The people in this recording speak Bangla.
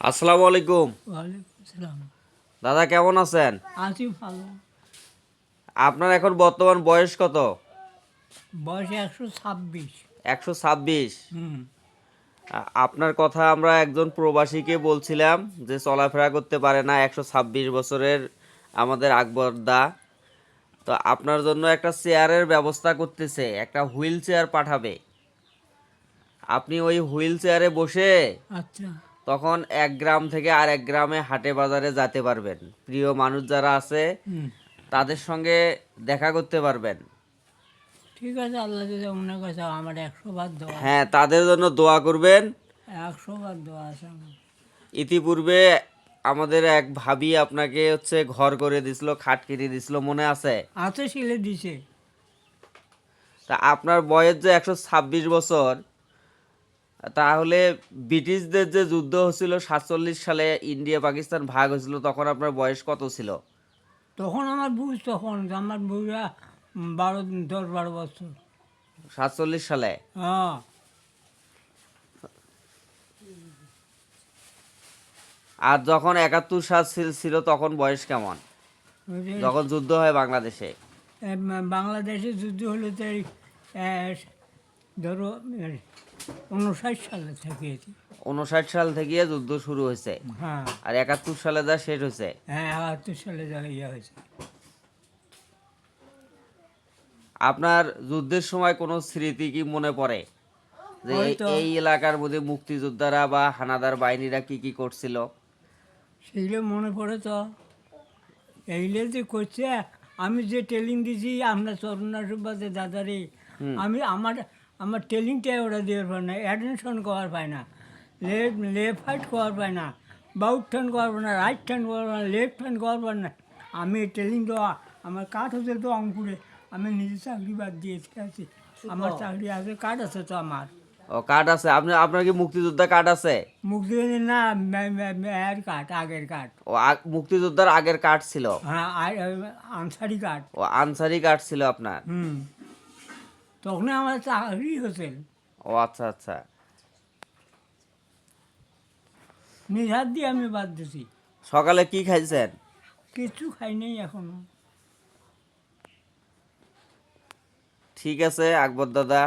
আসসালামু আলাইকুম। ওয়ালাইকুম সালাম। দাদা কেমন আছেন? আছি ভালো। আপনার এখন বর্তমান বয়স কত? বয়স 126। 126। হুম। আপনার কথা আমরা একজন প্রবাসীকে বলছিলাম যে চলাফেরা করতে পারে না, 126 বছরের আমাদের আকবর দা। তো আপনার জন্য একটা চেয়ারের ব্যবস্থা করতেছে, একটা হুইল চেয়ার পাঠাবে। আপনি ওই হুইল চেয়ারে বসে আচ্ছা। তখন এক গ্রাম থেকে আর এক গ্রামে হাটে বাজারে যেতে পারবেন। প্রিয় মানুষ যারা আছে হুম। তাদের সঙ্গে দেখা করতে পারবেন। ঠিক আছে, আল্লাহ যদি মনে করছে আমার 100 বার দেওয়া আছে। হ্যাঁ, তাদের জন্য দোয়া করবেন। 100 বার দেওয়া আছে আমার। ইতিপূর্বে আমাদের এক ভাবি আপনাকে ঘর করে দিছিল, খাট কিনে দিছিল, মনে আছে? আছে শিলে দিছে। তা আপনার বয়স যে 126 বছর, তাহলে ব্রিটিশদের যে যুদ্ধ হচ্ছিল 47 সালে, ইন্ডিয়া পাকিস্তান ভাগ হয়েছিল, তখন আপনার বয়স কত ছিল? তখন আমার বুঝ, তখন আমার বুড়া 10-12 বছর। 47 সালে। হ্যাঁ। আর যখন 71 সাল ছিল তখন বয়স কেমন, ওই যে, যখন যুদ্ধ হয় বাংলাদেশে? বাংলাদেশে যুদ্ধ হলে তো এই, ধরো 59 সালে থেকে। 59 সাল থেকে যুদ্ধ শুরু হয়েছে, হ্যাঁ। আর 71 সালে যা শেষ হয়েছে। হ্যাঁ, 71 সালে যা ইয়ে হয়েছে। আপনার যুদ্ধের সময় কোনো স্মৃতি কি মনে পড়ে, যে ওই তো এই এলাকার মধ্যে মুক্তিযোদ্ধারা বা হানাদার বাহিনীরা কি কি করছিল? সেগুলো মনে পড়ে তো। এইগুলো যে করছে, আমি যে ট্রেনিং দিছি আপনার চরণাসুবাদে দাদারে, হুম। আমি আমার আমার ট্রেনিংটাই ওরা দিয়ে পারে না, অ্যাটেনশন করার পায় না, লেফট হাইট করার পায় না, বাউট টার্ন করবো না, রাইট টার্ন করবো না, লেফট টার্ন করবো না। আমি ট্রেনিং দেওয়া, আমার কাঠ হচ্ছে তো অঙ্কুরে, আমি নিজে চাকরি বাদ দিয়েছি আছি। আমার চাকরি আছে, কাঠ আছে তো আমার। ও, কার্ড আছে আপনার কি মুক্তিযোদ্ধা কার্ড আছে? মুক্তিযোদ্ধা না, এর কাঠ, আগের কাঠ। ও, মুক্তিযোদ্ধার আগের কার্ড ছিল। হ্যাঁ, আনসারি কাঠ। ও, আনসারি কার্ড ছিল আপনার। হুম। তখন আমার চাকরি হয়েছে। ও আচ্ছা আচ্ছা। নিজ হাত দিয়ে আমি বাদ দিছি। সকালে কি খাইছেন? কিছু খাই নাই এখনো। ঠিক আছে আকবর দাদা,